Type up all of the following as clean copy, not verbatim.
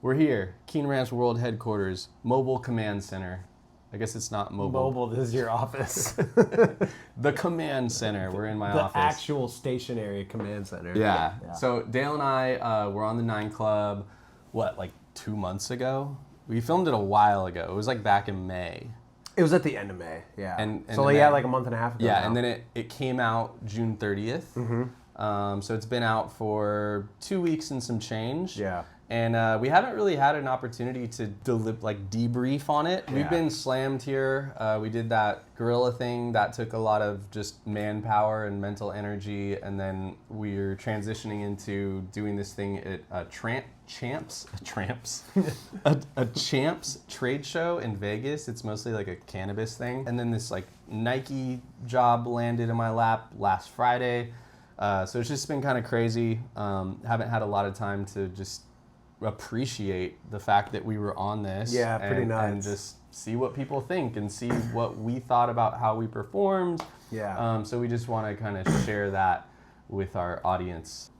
We're here, Keen Ranch World Headquarters, Mobile Command Center. I guess it's not mobile. Mobile, this is your office. The command center. We're in my office. The actual stationary command center. Yeah. So Dale and I were on the 9 Club, like 2 months ago? We filmed it a while ago. It was like back in May. It was at the end of May, yeah. And so yeah, like a month and a half ago. Yeah, now. and then it came out June 30th. Mm-hmm. So it's been out for 2 weeks and some change. Yeah. And we haven't really had an opportunity to debrief on it. Yeah. We've been slammed here. We did that gorilla thing that took a lot of just manpower and mental energy, and then we're transitioning into doing this thing at a Champs trade show in Vegas. It's mostly like a cannabis thing, and then this like Nike job landed in my lap last Friday. So it's just been kind of crazy. Haven't had a lot of time to just appreciate the fact that we were on this. Yeah, pretty nuts. And just see what people think and see what we thought about how we performed. Yeah. So we just want to kind of share that with our audience.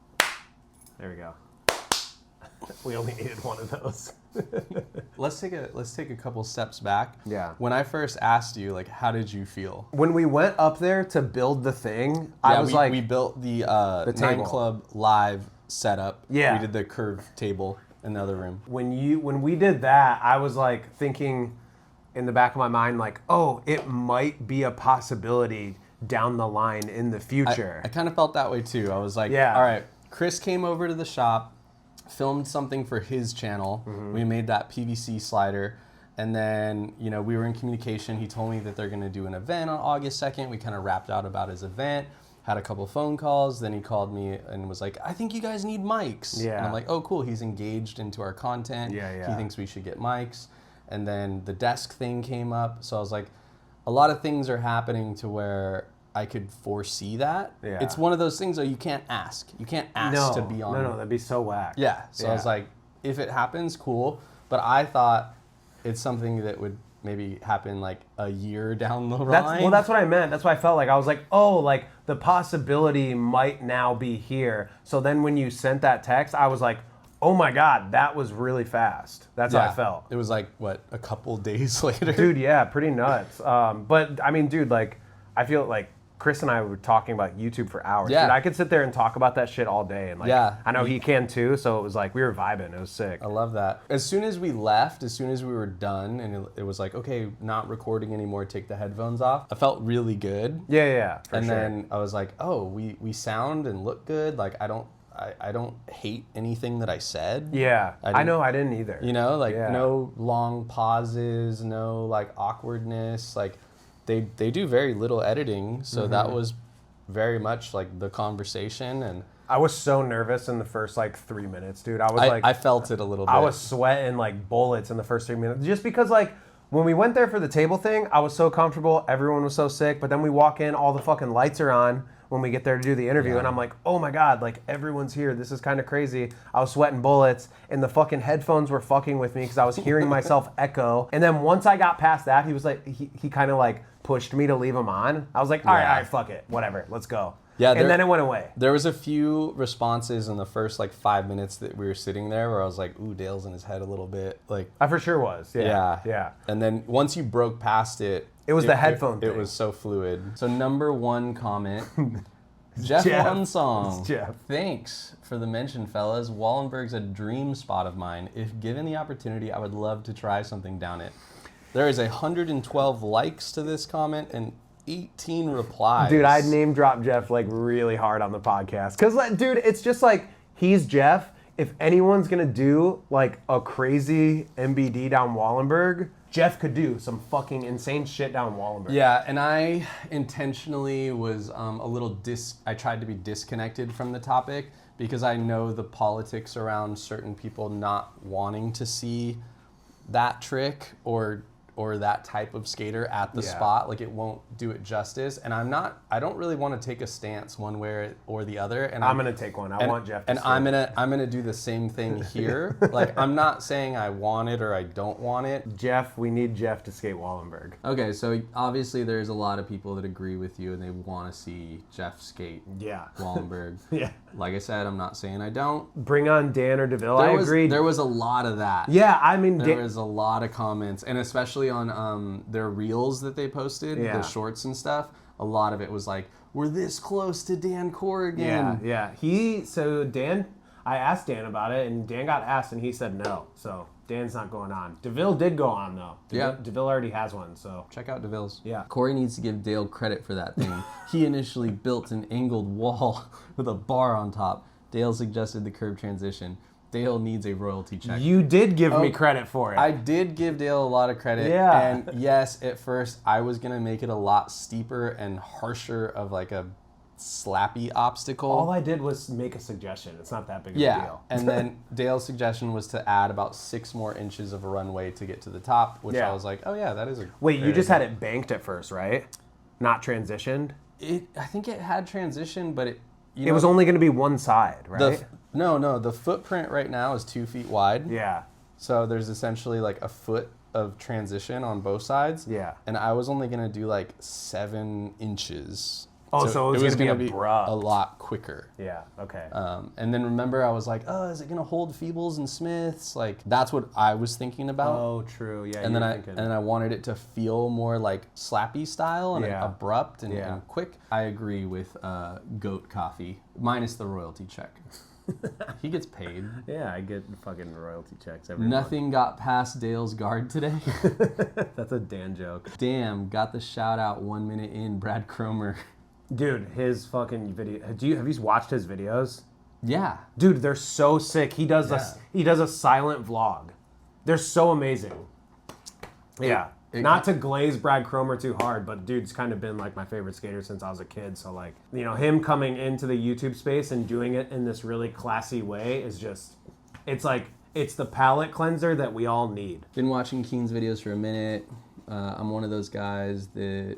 There we go. We only needed one of those. Let's take a couple steps back. Yeah. When I first asked you, like, how did you feel? When we went up there to build the thing, I was we built the 9 table. Club live setup. Yeah. We did the curved table in the other room. When we did that, I was like thinking in the back of my mind, like, oh, it might be a possibility down the line in the future. I kind of felt that way too. I was like, Yeah. all right, Chris came over to the shop, filmed something for his channel. Mm-hmm. We made that PVC slider. And then, we were in communication. He told me that they're going to do an event on August 2nd. We kind of rapped out about his event, had a couple phone calls. Then he called me and was like, I think you guys need mics. Yeah. And I'm like, oh, cool. He's engaged into our content. Yeah. He thinks we should get mics. And then the desk thing came up. So I was like, a lot of things are happening to where I could foresee that. Yeah. It's one of those things that you can't ask. You can't ask to be on. No, that'd be so whack. Yeah. So I was like, if it happens, cool. But I thought it's something that would maybe happen like a year down the line. That's what I meant. That's what I felt like. I was like, oh, like the possibility might now be here. So then when you sent that text, I was like, oh my God, that was really fast. That's how I felt. It was like, what, a couple days later? Dude, yeah, pretty nuts. But I mean, dude, like, I feel like Chris and I were talking about YouTube for hours. Yeah. Dude, I could sit there and talk about that shit all day. And like, Yeah. I know he can too. So it was like, we were vibing. It was sick. I love that. As soon as we left, as soon as we were done, and it was like, okay, not recording anymore, take the headphones off, I felt really good. Yeah, for And sure. then I was like, oh, we sound and look good. Like, I don't hate anything that I said. Yeah, I know I didn't either. No long pauses, no like awkwardness. Like they do very little editing, so that was very much like the conversation. And I was so nervous in the first like 3 minutes, dude. I felt it a little bit. I was sweating like bullets in the first 3 minutes, just because like when we went there for the table thing, I was so comfortable. Everyone was so sick, but then we walk in, all the fucking lights are on when we get there to do the interview, and I'm like, oh my God, like everyone's here. This is kind of crazy. I was sweating bullets, and the fucking headphones were fucking with me because I was hearing myself echo. And then once I got past that, he was like, he kind of like pushed me to leave them on. I was like, all right, fuck it, whatever, let's go. Yeah, and then it went away. There was a few responses in the first like 5 minutes that we were sitting there where I was like, ooh, Dale's in his head a little bit. Like, I for sure was. Yeah. And then once you broke past it, it was the headphone thing. It was so fluid. So number 1 comment, Jeff Jeff. Song. It's Jeff. Thanks for the mention, fellas. Wallenberg's a dream spot of mine. If given the opportunity, I would love to try something down it. There is 112 likes to this comment and 18 replies. Dude, I'd name drop Jeff like really hard on the podcast. Cause like, dude, it's just like, he's Jeff. If anyone's gonna do like a crazy MBD down Wallenberg, Jeff could do some fucking insane shit down Wallenberg. Yeah, and I intentionally was a little I tried to be disconnected from the topic because I know the politics around certain people not wanting to see that trick or or that type of skater at the Yeah. spot. Like, it won't do it justice. And I don't really want to take a stance one way or the other. And I'm gonna take one. I want Jeff to and skate. I'm gonna do the same thing here. Like, I'm not saying I want it or I don't want it. Jeff, we need Jeff to skate Wallenberg. Okay, so obviously there's a lot of people that agree with you and they want to see Jeff skate Yeah. Wallenberg. Yeah. Like I said, I'm not saying I don't. Bring on Dan or DeVille. I agreed. There was a lot of that. Yeah, I mean, There was a lot of comments, and especially on their reels that they posted, Yeah. the shorts and stuff. A lot of it was like, "We're this close to Dan Corrigan." Yeah. Dan, I asked Dan about it, and Dan got asked, and he said no. So Dan's not going on. DeVille did go on though. Yeah. DeVille already has one. So Check out DeVille's. Yeah. Corey needs to give Dale credit for that thing. He initially built an angled wall with a bar on top. Dale suggested the curb transition. Dale needs a royalty check. you did give me credit for it. I did give Dale a lot of credit. Yeah. And yes, at first I was going to make it a lot steeper and harsher of like a slappy obstacle. All I did was make a suggestion. It's not that big of a Yeah, deal. and then Dale's suggestion was to add about 6 more inches of a runway to get to the top, which Yeah. I was like, oh yeah, that is a Wait, you great just idea. had it banked at first, right? Not transitioned? I think it had transition, but It was only going to be one side, right? No, the footprint right now is 2 feet wide. Yeah. So there's essentially like a foot of transition on both sides. Yeah. And I was only gonna do like 7 inches. Oh, so it was gonna be abrupt. a lot quicker. Yeah, okay. And then remember, I was like, oh, is it gonna hold Feebles and Smiths? Like, that's what I was thinking about. Oh, true. Yeah, And you then were thinking. I wanted it to feel more like slappy style and Yeah. abrupt and, Yeah. and quick. I agree with Goat Coffee, minus the royalty check. He gets paid. Yeah, I get fucking royalty checks every month. Nothing got past Dale's guard today. That's a Dan joke. Damn, got the shout out 1 minute in, Brad Cromer. Dude, his fucking video. Have you watched his videos? Yeah. Dude, they're so sick. He does Yeah. he does a silent vlog. They're so amazing. Yeah. Not to glaze Brad Cromer too hard, but dude's kind of been like my favorite skater since I was a kid. So like, you know, him coming into the YouTube space and doing it in this really classy way is just, it's like, it's the palate cleanser that we all need. Been watching Keen's videos for a minute. I'm one of those guys that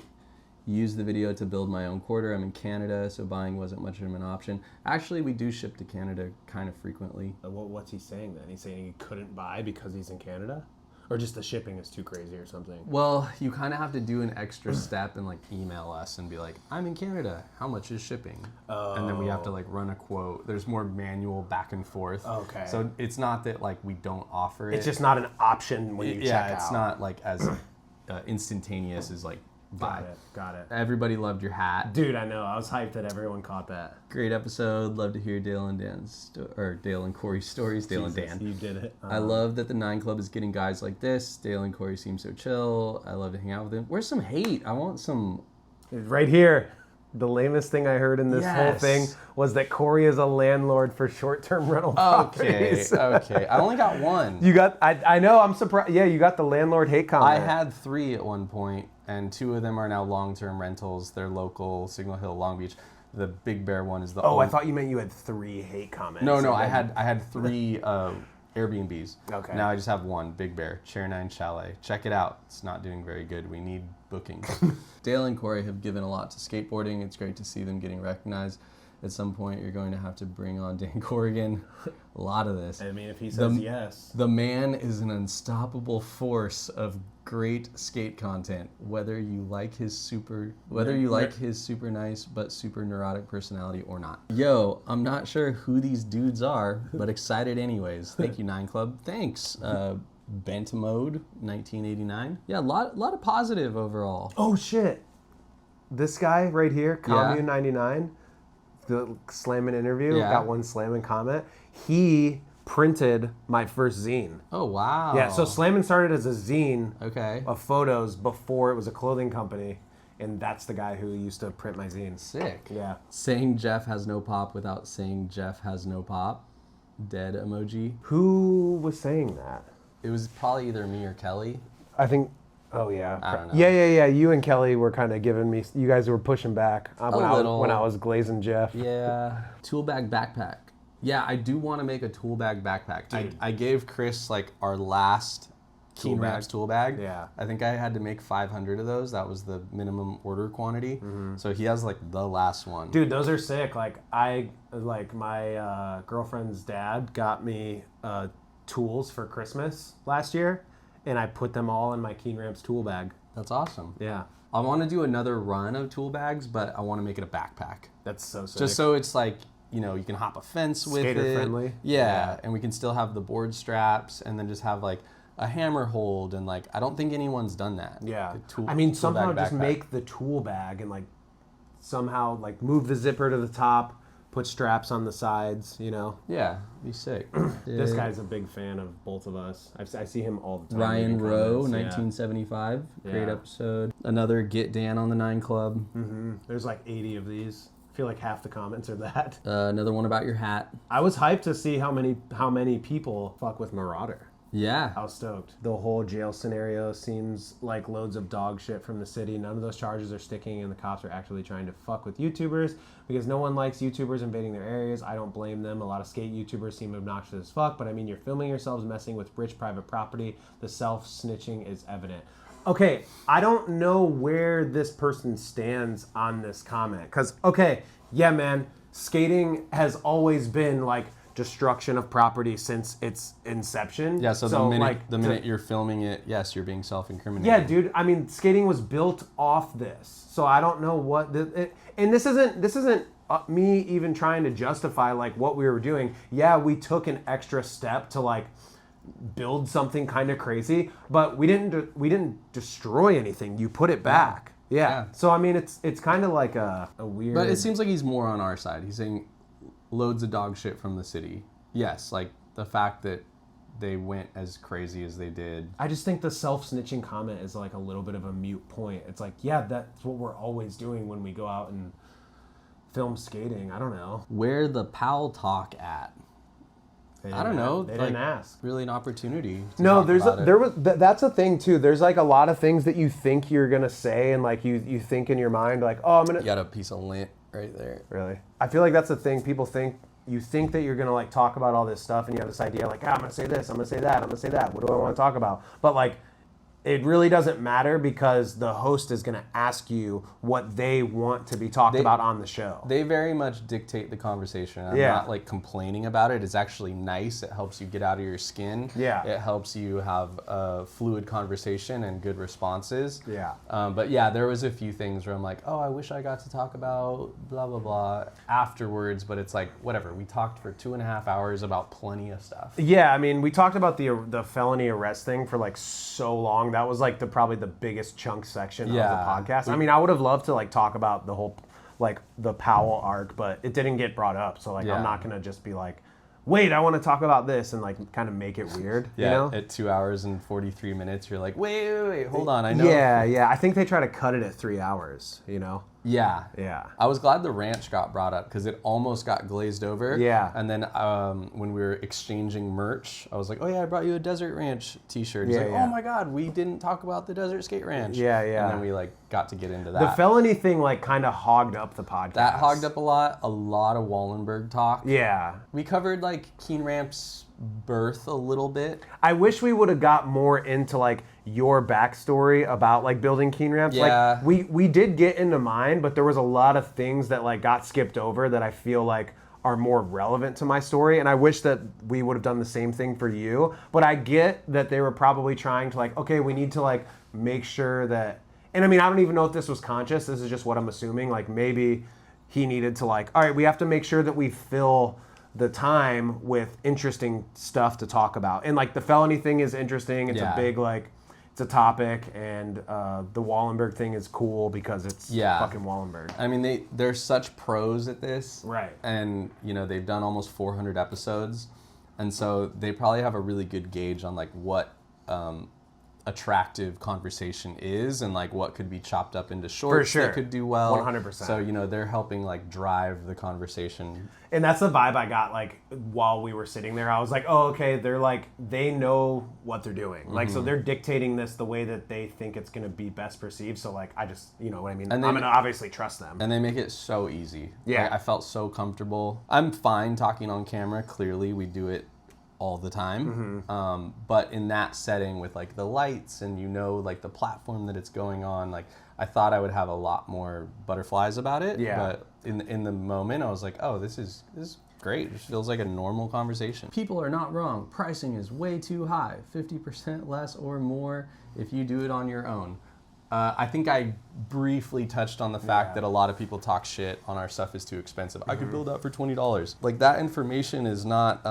use the video to build my own quarter. I'm in Canada, so buying wasn't much of an option. Actually, we do ship to Canada kind of frequently. What's he saying then? He's saying he couldn't buy because he's in Canada? Or just the shipping is too crazy or something? Well, you kind of have to do an extra step and like email us and be like, I'm in Canada. How much is shipping? And then we have to like run a quote. There's more manual back and forth. Okay. So it's not that like we don't offer it. It's just not an option when you check out. it's not like as instantaneous as like buy. Got it. Everybody loved your hat. Dude, I know. I was hyped that everyone caught that. Great episode. Love to hear Dale and Dale and Corey's stories. Dale Jesus, and Dan. You did it. I love that the 9 Club is getting guys like this. Dale and Corey seem so chill. I love to hang out with them. Where's some hate? I want some. Right here. The lamest thing I heard in this whole Yes. thing was that Corey is a landlord for short-term rental Okay, properties. okay. I only got one. You got, I know, I'm surprised. Yeah, you got the landlord hate comment. I had 3 at one point, and 2 of them are now long-term rentals. They're local, Signal Hill, Long Beach. The Big Bear one is the. Oh, I thought you meant you had 3 hate comments. No, And I then- had 3 Airbnbs. Okay. Now I just have 1, Big Bear, Chair 9 Chalet. Check it out. It's not doing very good. We need bookings. Dale and Corey have given a lot to skateboarding. It's great to see them getting recognized. At some point, you're going to have to bring on Dan Corrigan. A lot of this. I mean, if he says yes. The man is an unstoppable force of great skate content. Whether you like his super nice but super neurotic personality or not. Yo, I'm not sure who these dudes are, but excited anyways. Thank you, 9 Club. Thanks. Bentamode, 1989. Yeah, a lot of positive overall. Oh, shit. This guy right here, Commune 99, the slamming interview, Yeah. got one slamming comment. He printed my first zine. Oh wow. Yeah, so Slammin' started as a zine Okay. of photos before it was a clothing company, and that's the guy who used to print my zines. Sick. Yeah. Saying Jeff has no pop without saying Jeff has no pop. Dead emoji. Who was saying that? It was probably either me or Kelly. I think. Oh yeah. I don't know. Yeah. You and Kelly were kind of giving me. You guys were pushing back little. when I was glazing Jeff. Yeah. Tool bag backpack. Yeah, I do want to make a tool bag backpack. I gave Chris like our last Keen Ramps tool bag. Yeah. I think I had to make 500 of those. That was the minimum order quantity. So he has like the last one. Dude, those are sick. Like my girlfriend's dad got me tools for Christmas last year, and I put them all in my Keen Ramps tool bag. That's awesome. Yeah. I want to do another run of tool bags, but I want to make it a backpack. That's so sick. Just so it's like, you know, you can hop a fence with it. Skater friendly. Yeah, and we can still have the board straps and then just have like a hammer hold, and like I don't think anyone's done that. Yeah. The I mean, tool somehow bag just backpack. make the tool bag and like somehow like move the zipper to the top, put straps on the sides, you know. Yeah, be sick. This guy's a big fan of both of us. I see him all the time. Ryan making Rowe, comments. 1975. Great Yeah. episode. Another Get Dan on the Nine Club. There's like 80 of these. I feel like half the comments are that. Another one about your hat. I was hyped to see how many people fuck with Marauder. Yeah. I was stoked. The whole jail scenario seems like loads of dog shit from the city. None of those charges are sticking, and the cops are actually trying to fuck with YouTubers because no one likes YouTubers invading their areas. I don't blame them. A lot of skate YouTubers seem obnoxious as fuck, but I mean, you're filming yourselves messing with rich private property. The self-snitching is evident. Okay, I don't know where this person stands on this comment. Because, okay, yeah, man, skating has always been like destruction of property since its inception. Yeah, so the minute you're filming it, yes, you're being self-incriminating. Yeah, dude. I mean, skating was built off this, so I don't know what. And this isn't me even trying to justify like what we were doing. Yeah, we took an extra step to like build something kind of crazy, but we didn't destroy anything. You put it back. Yeah. So I mean, it's kind of like a weird. But it seems like he's more on our side. He's saying loads of dog shit from the city. Yes, like the fact that they went as crazy as they did. I just think the self-snitching comment is like a little bit of a mute point. It's like, yeah, that's what we're always doing when we go out and film skating. I don't know. Where the pal talk at? I don't know. They didn't like, ask. Really an opportunity. To No, talk about it. that's a thing too. There's like a lot of things that you think you're gonna say, and like you think in your mind like, oh, I'm gonna. You got a piece of lint right there. Really, I feel like that's the thing. People think you think that you're gonna like talk about all this stuff, and you have this idea like, I'm gonna say this, I'm gonna say that, I'm gonna say that. What do I want to talk about? But like, it really doesn't matter because the host is gonna ask you what they want to be talked about on the show. They very much dictate the conversation. I'm Yeah. not like complaining about it. It's actually nice. It helps you get out of your skin. Yeah. It helps you have a fluid conversation and good responses. Yeah. But yeah, there was a few things where I'm like, oh, I wish I got to talk about blah, blah, blah afterwards. But it's like, whatever. We talked for 2.5 hours about plenty of stuff. Yeah, I mean, we talked about the felony arrest thing for like so long. That was like probably the biggest chunk section of the podcast. I mean, I would have loved to like talk about the whole like the Powell arc, but it didn't get brought up. So like, I'm not gonna just be like, wait, I want to talk about this and like kind of make it weird. Yeah, You know? at 2 hours and 43 minutes, you're like, wait, hold on. I know. Yeah. I think they try to cut it at 3 hours. You know? Yeah. Yeah. I was glad the ranch got brought up because it almost got glazed over. Yeah. And then when we were exchanging merch, I was like, oh yeah, I brought you a Desert Ranch t-shirt. He's Yeah, like, yeah. oh my God, we didn't talk about the Desert Skate Ranch. Yeah. And then we like got to get into that. The felony thing like kind of hogged up the podcast. That hogged up a lot of Wallenberg talk. Yeah. We covered like Keen Ramp's birth a little bit. I wish we would have got more into like your backstory about like building Keen Ramps. Yeah. Like we did get into mine, but there was a lot of things that like got skipped over that I feel like are more relevant to my story. And I wish that we would have done the same thing for you. But I get that they were probably trying to like, okay, we need to like make sure that, and I mean, I don't even know if this was conscious. This is just what I'm assuming. Like maybe he needed to like, all right, we have to make sure that we fill the time with interesting stuff to talk about. And like the felony thing is interesting. It's a big like, it's a topic, and the Wallenberg thing is cool because it's fucking Wallenberg. I mean, they're such pros at this. Right. And, you know, they've done almost 400 episodes. And so they probably have a really good gauge on like what attractive conversation is and like what could be chopped up into shorts that could do well. 100%. So, you know, they're helping like drive the conversation. And that's the vibe I got like while we were sitting there. I was like, oh, okay, they're like, they know what they're doing. Like, so they're dictating this the way that they think it's going to be best perceived. So like, I just, you know what I mean? And I'm going to obviously trust them. And they make it so easy. Yeah. Like, I felt so comfortable. I'm fine talking on camera. Clearly, we do it all the time. But in that setting with like the lights and like the platform that it's going on, like I thought I would have a lot more butterflies about it. Yeah. But in the moment, I was like, oh, this is great. It feels like a normal conversation. People are not wrong. Pricing is way too high. 50% less or more if you do it on your own. I think I briefly touched on the fact that a lot of people talk shit on our stuff is too expensive. I could build out for $20. Like that information is not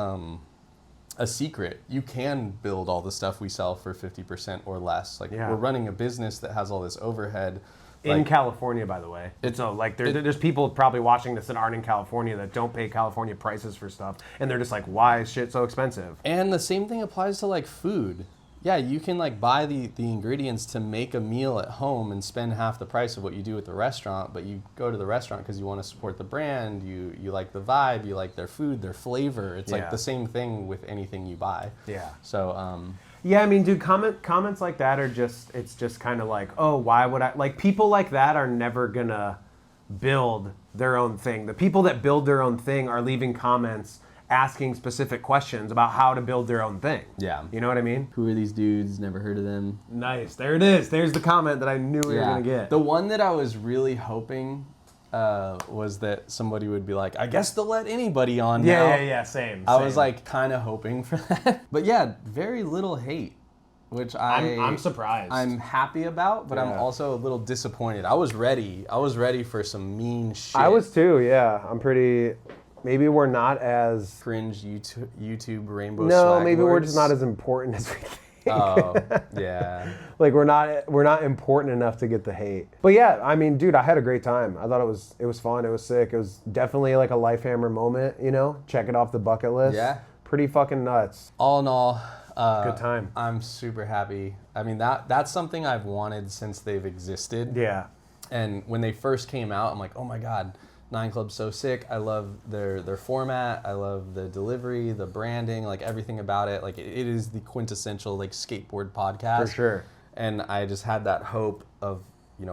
a secret. You can build all the stuff we sell for 50% or less. Like we're running a business that has all this overhead. In California, by the way. So like there's people probably watching this that aren't in California that don't pay California prices for stuff. And they're just like, why is shit so expensive? And the same thing applies to like food. Yeah, you can like buy the ingredients to make a meal at home and spend half the price of what you do at the restaurant, but you go to the restaurant because you want to support the brand, you like the vibe, you like their food, their flavor. It's like the same thing with anything you buy. Yeah. So yeah, I mean, dude, comments like that are it's just kind of like, oh, why would I? Like, people like that are never gonna build their own thing. The people that build their own thing are leaving comments asking specific questions about how to build their own thing. Yeah. You know what I mean? Who are these dudes? Never heard of them. Nice. There it is. There's the comment that I knew we were gonna get. The one that I was really hoping was that somebody would be like, I guess they'll let anybody on now. Yeah, same. I was like kind of hoping for that. But yeah, very little hate, which I'm surprised. I'm happy about, but I'm also a little disappointed. I was ready for some mean shit. I was too, yeah. I'm pretty... Maybe we're not as... Cringe YouTube rainbow No, swag maybe lords. we're just not as important as we think. Oh, yeah. Like we're not important enough to get the hate. But yeah, I mean, dude, I had a great time. I thought it was fun. It was sick. It was definitely like a Lifehammer moment, you know? Check it off the bucket list. Yeah. Pretty fucking nuts. All in all, good time. I'm super happy. I mean, that's something I've wanted since they've existed. Yeah. And when they first came out, I'm like, oh my God, Nine Club's so sick. I love their format. I love the delivery, the branding, like everything about it. Like it is the quintessential like skateboard podcast. For sure. And I just had that hope of,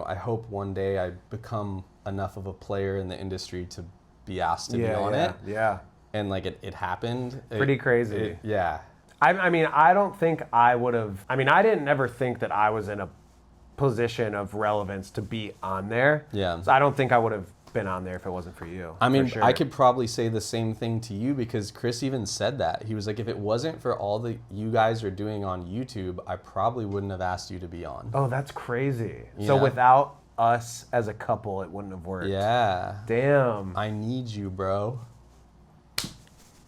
I hope one day I become enough of a player in the industry to be asked to be on it. Yeah. And like it happened. Pretty crazy. Yeah. I mean, I don't think I would have... I mean, I didn't ever think that I was in a position of relevance to be on there. Yeah. So I don't think I would have been on there if it wasn't for you. I mean, sure. I could probably say the same thing to you because Chris even said that. He was like, if it wasn't for all that you guys are doing on YouTube, I probably wouldn't have asked you to be on. Oh, that's crazy. Yeah. So without us as a couple, it wouldn't have worked. Yeah. Damn. I need you, bro.